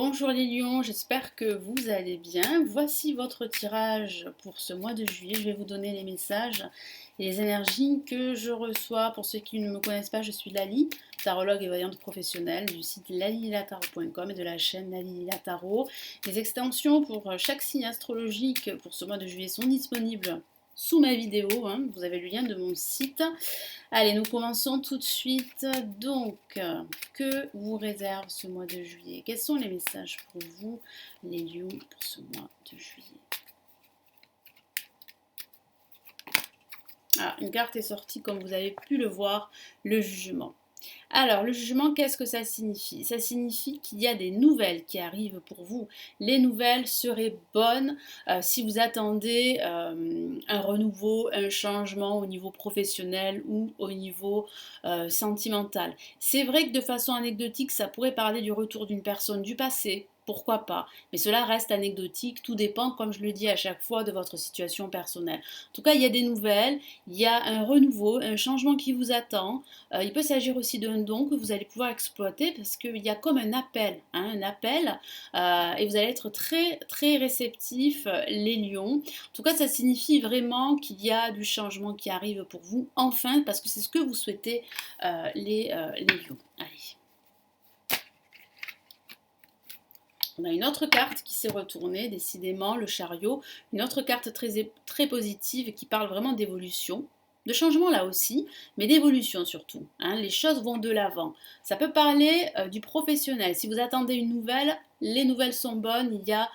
Bonjour les lions, j'espère que vous allez bien. Voici votre tirage pour ce mois de juillet. Je vais vous donner les messages et les énergies que je reçois. Pour ceux qui ne me connaissent pas, je suis Lali, tarologue et voyante professionnelle du site lalililataro.com et de la chaîne Lali Lila Tarot. Les extensions pour chaque signe astrologique pour ce mois de juillet sont disponibles sous ma vidéo. Vous avez le lien de mon site. Allez, nous commençons tout de suite. Donc, que vous réserve ce mois de juillet? Quels sont les messages pour vous, les lions, pour ce mois de juillet? Ah, une carte est sortie, comme vous avez pu le voir, le jugement. Alors, le jugement, qu'est-ce que ça signifie? Ça signifie qu'il y a des nouvelles qui arrivent pour vous. Les nouvelles seraient bonnes si vous attendez un renouveau, un changement au niveau professionnel ou au niveau sentimental. C'est vrai que de façon anecdotique, ça pourrait parler du retour d'une personne du passé. Pourquoi pas? Mais cela reste anecdotique, tout dépend, comme je le dis à chaque fois, de votre situation personnelle. En tout cas, il y a des nouvelles, il y a un renouveau, un changement qui vous attend. Il peut s'agir aussi d'un don que vous allez pouvoir exploiter parce qu'il y a comme un appel, et vous allez être très très réceptif, les lions. En tout cas, ça signifie vraiment qu'il y a du changement qui arrive pour vous, enfin, parce que c'est ce que vous souhaitez, les lions. Allez. On a une autre carte qui s'est retournée, décidément, le chariot. Une autre carte très, très positive qui parle vraiment d'évolution. De changement là aussi, mais d'évolution surtout. Les choses vont de l'avant. Ça peut parler du professionnel. Si vous attendez une nouvelle, les nouvelles sont bonnes. Il y a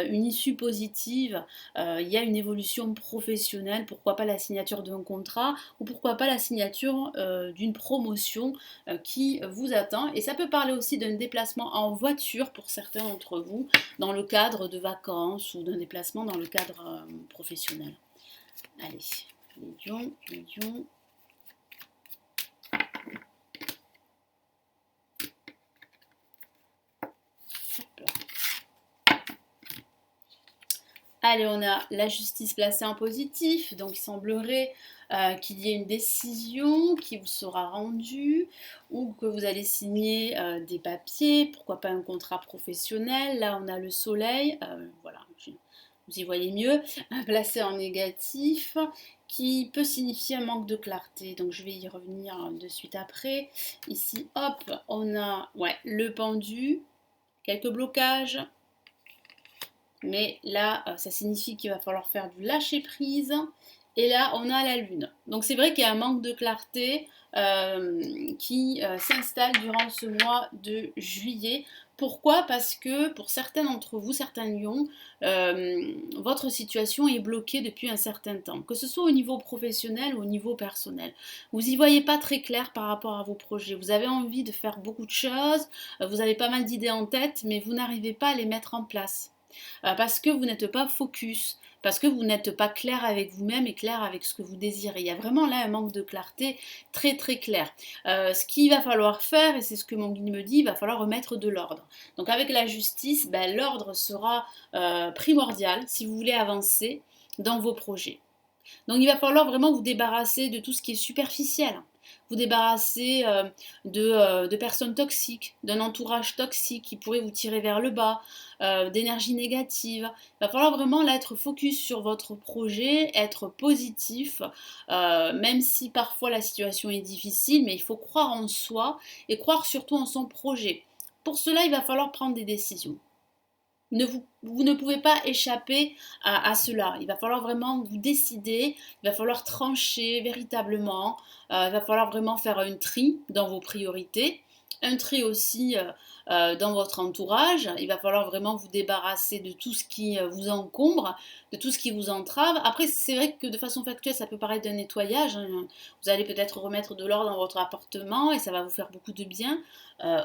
une issue positive. Il y a une évolution professionnelle. Pourquoi pas la signature d'un contrat ou pourquoi pas la signature d'une promotion qui vous attend. Et ça peut parler aussi d'un déplacement en voiture pour certains d'entre vous dans le cadre de vacances ou d'un déplacement dans le cadre professionnel. Allez. Les lions. Allez, on a la justice placée en positif, donc il semblerait qu'il y ait une décision qui vous sera rendue ou que vous allez signer des papiers, pourquoi pas un contrat professionnel. Là, on a le soleil, voilà, vous y voyez mieux, placé en négatif, qui peut signifier un manque de clarté. Donc je vais y revenir de suite après. Ici, hop, on a le pendu, quelques blocages. Mais là, ça signifie qu'il va falloir faire du lâcher prise. Et là, on a la lune. Donc c'est vrai qu'il y a un manque de clarté qui s'installe durant ce mois de juillet. Pourquoi? Parce que pour certains d'entre vous, certains lions, votre situation est bloquée depuis un certain temps. Que ce soit au niveau professionnel ou au niveau personnel. Vous n'y voyez pas très clair par rapport à vos projets. Vous avez envie de faire beaucoup de choses, vous avez pas mal d'idées en tête, mais vous n'arrivez pas à les mettre en place. Parce que vous n'êtes pas focus, parce que vous n'êtes pas clair avec vous-même et clair avec ce que vous désirez. Il y a vraiment là un manque de clarté très très clair. Ce qu'il va falloir faire, et c'est ce que mon guide me dit, il va falloir remettre de l'ordre. Donc avec la justice, l'ordre sera primordial si vous voulez avancer dans vos projets. Donc il va falloir vraiment vous débarrasser de tout ce qui est superficiel, vous débarrasser de personnes toxiques, d'un entourage toxique qui pourrait vous tirer vers le bas, d'énergie négative. Il va falloir vraiment là être focus sur votre projet, être positif, même si parfois la situation est difficile, mais il faut croire en soi et croire surtout en son projet. Pour cela, il va falloir prendre des décisions. Vous ne pouvez pas échapper à cela. Il va falloir vraiment vous décider, il va falloir trancher véritablement, il va falloir vraiment faire un tri dans vos priorités, un tri aussi dans votre entourage. Il va falloir vraiment vous débarrasser de tout ce qui vous encombre, de tout ce qui vous entrave. Après, c'est vrai que de façon factuelle, ça peut paraître un nettoyage. Vous allez peut-être remettre de l'ordre dans votre appartement et ça va vous faire beaucoup de bien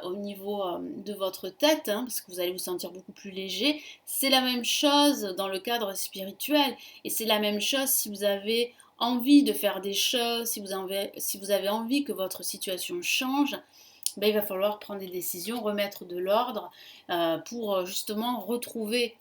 au niveau de votre tête, parce que vous allez vous sentir beaucoup plus léger. C'est la même chose dans le cadre spirituel et c'est la même chose si vous avez envie de faire des choses, si vous avez envie que votre situation change. Il va falloir prendre des décisions, remettre de l'ordre pour justement retrouver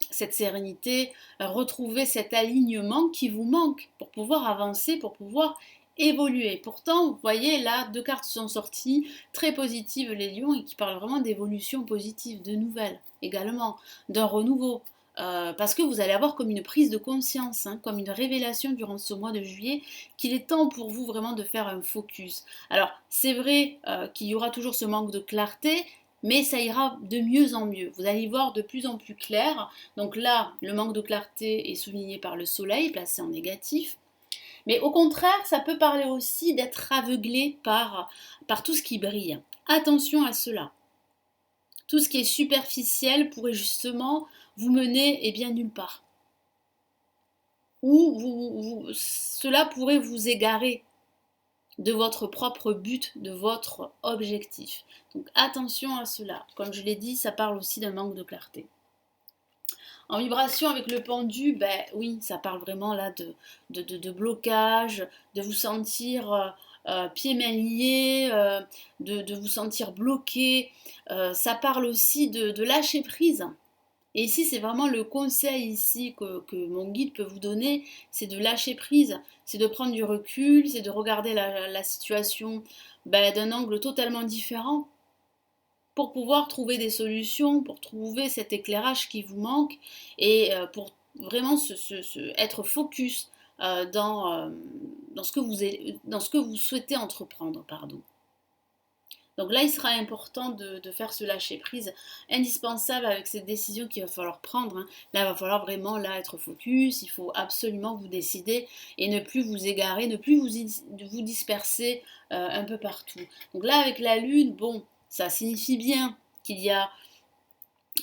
cette sérénité, retrouver cet alignement qui vous manque pour pouvoir avancer, pour pouvoir évoluer. Pourtant, vous voyez, là, deux cartes sont sorties, très positives les lions, et qui parlent vraiment d'évolution positive, de nouvelles également, d'un renouveau. Parce que vous allez avoir comme une prise de conscience, hein, comme une révélation durant ce mois de juillet, qu'il est temps pour vous vraiment de faire un focus. Alors, c'est vrai qu'il y aura toujours ce manque de clarté, mais ça ira de mieux en mieux. Vous allez y voir de plus en plus clair. Donc là, le manque de clarté est souligné par le soleil, placé en négatif. Mais au contraire, ça peut parler aussi d'être aveuglé par tout ce qui brille. Attention à cela. Tout ce qui est superficiel pourrait justement vous mener bien nulle part. Ou cela pourrait vous égarer de votre propre but, de votre objectif. Donc attention à cela. Comme je l'ai dit, ça parle aussi d'un manque de clarté. En vibration avec le pendu, ben oui, ça parle vraiment là de blocage, de vous sentir pieds mains liés, de vous sentir bloqué. Ça parle aussi de lâcher prise. Et ici, c'est vraiment le conseil ici que mon guide peut vous donner, c'est de lâcher prise, c'est de prendre du recul, c'est de regarder la situation d'un angle totalement différent pour pouvoir trouver des solutions, pour trouver cet éclairage qui vous manque et pour vraiment être focus dans ce que vous souhaitez entreprendre. Pardon. Donc là, il sera important de faire ce lâcher-prise indispensable avec cette décision qu'il va falloir prendre, hein. Là, il va falloir vraiment là, être focus, il faut absolument vous décider et ne plus vous égarer, ne plus vous disperser un peu partout. Donc là, avec la Lune, bon, ça signifie bien qu'il y a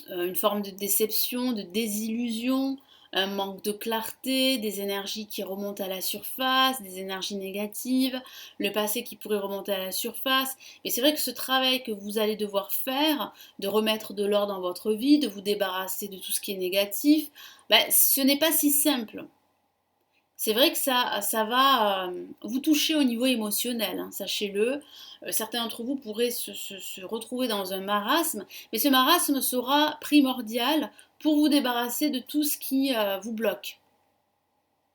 une forme de déception, de désillusion, un manque de clarté, des énergies qui remontent à la surface, des énergies négatives, le passé qui pourrait remonter à la surface. Mais c'est vrai que ce travail que vous allez devoir faire, de remettre de l'ordre dans votre vie, de vous débarrasser de tout ce qui est négatif, ce n'est pas si simple. C'est vrai que ça va vous toucher au niveau émotionnel, hein, sachez-le. Certains d'entre vous pourraient se retrouver dans un marasme, mais ce marasme sera primordial pour vous débarrasser de tout ce qui vous bloque.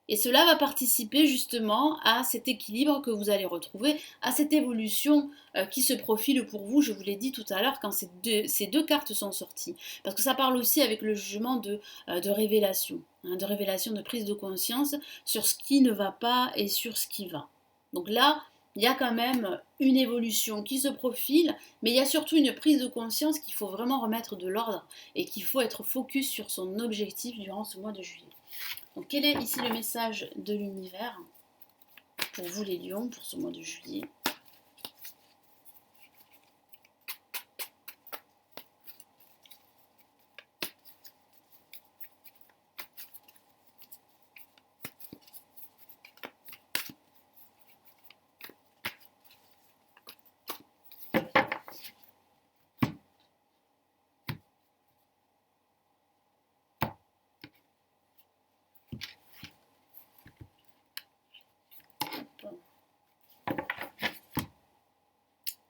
Et cela va participer justement à cet équilibre que vous allez retrouver, à cette évolution qui se profile pour vous, je vous l'ai dit tout à l'heure, quand ces deux cartes sont sorties. Parce que ça parle aussi avec le jugement de révélation, hein, de révélation, de prise de conscience sur ce qui ne va pas et sur ce qui va. Donc là, il y a quand même une évolution qui se profile, mais il y a surtout une prise de conscience qu'il faut vraiment remettre de l'ordre et qu'il faut être focus sur son objectif durant ce mois de juillet. Donc quel est ici le message de l'univers pour vous les lions pour ce mois de juillet?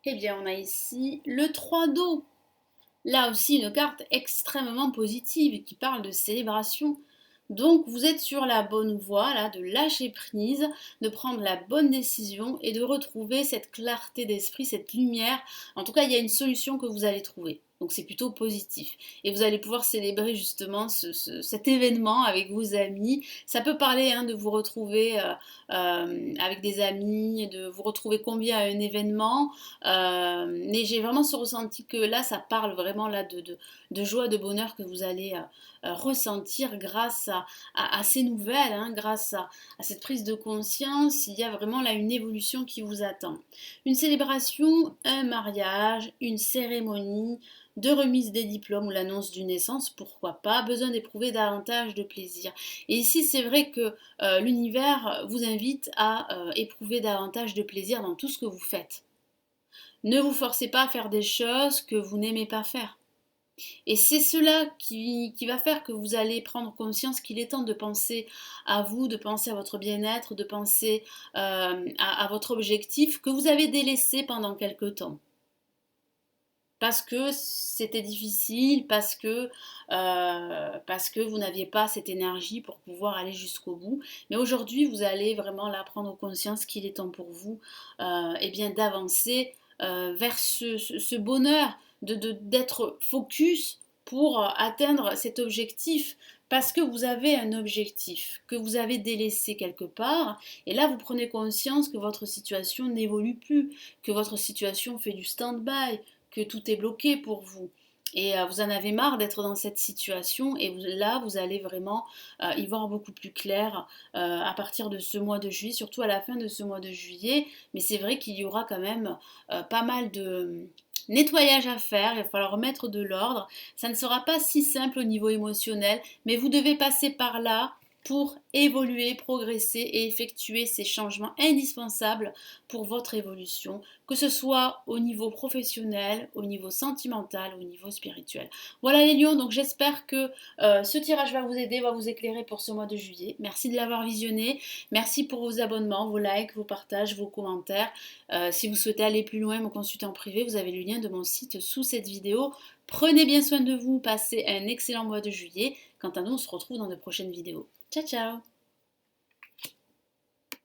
Eh bien, on a ici le 3 d'eau. Là aussi, une carte extrêmement positive qui parle de célébration. Donc, vous êtes sur la bonne voie, là, de lâcher prise, de prendre la bonne décision et de retrouver cette clarté d'esprit, cette lumière. En tout cas, il y a une solution que vous allez trouver. Donc, c'est plutôt positif. Et vous allez pouvoir célébrer justement cet événement avec vos amis. Ça peut parler de vous retrouver avec des amis, de vous retrouver conviés à un événement. Mais j'ai vraiment ce ressenti que là, ça parle vraiment là de joie, de bonheur que vous allez ressentir grâce à ces nouvelles, hein, grâce à cette prise de conscience. Il y a vraiment là une évolution qui vous attend. Une célébration, un mariage, une cérémonie de remise des diplômes ou l'annonce d'une naissance, pourquoi pas, besoin d'éprouver davantage de plaisir. Et ici, c'est vrai que l'univers vous invite à éprouver davantage de plaisir dans tout ce que vous faites. Ne vous forcez pas à faire des choses que vous n'aimez pas faire. Et c'est cela qui va faire que vous allez prendre conscience qu'il est temps de penser à vous, de penser à votre bien-être, de penser à votre objectif que vous avez délaissé pendant quelque temps. parce que c'était difficile, parce que vous n'aviez pas cette énergie pour pouvoir aller jusqu'au bout. Mais aujourd'hui, vous allez vraiment là prendre conscience qu'il est temps pour vous eh bien, d'avancer vers ce bonheur, d'être focus pour atteindre cet objectif. Parce que vous avez un objectif que vous avez délaissé quelque part, et là vous prenez conscience que votre situation n'évolue plus, que votre situation fait du stand-by, que tout est bloqué pour vous. Et vous en avez marre d'être dans cette situation et là vous allez vraiment y voir beaucoup plus clair à partir de ce mois de juillet, surtout à la fin de ce mois de juillet. Mais c'est vrai qu'il y aura quand même pas mal de nettoyage à faire, il va falloir remettre de l'ordre. Ça ne sera pas si simple au niveau émotionnel, mais vous devez passer par là pour évoluer, progresser et effectuer ces changements indispensables pour votre évolution, que ce soit au niveau professionnel, au niveau sentimental, au niveau spirituel. Voilà les lions, donc j'espère que ce tirage va vous aider, va vous éclairer pour ce mois de juillet. Merci de l'avoir visionné, merci pour vos abonnements, vos likes, vos partages, vos commentaires. Si vous souhaitez aller plus loin, me consulter en privé, vous avez le lien de mon site sous cette vidéo. Prenez bien soin de vous, passez un excellent mois de juillet. Quant à nous, on se retrouve dans de prochaines vidéos. Ciao ciao!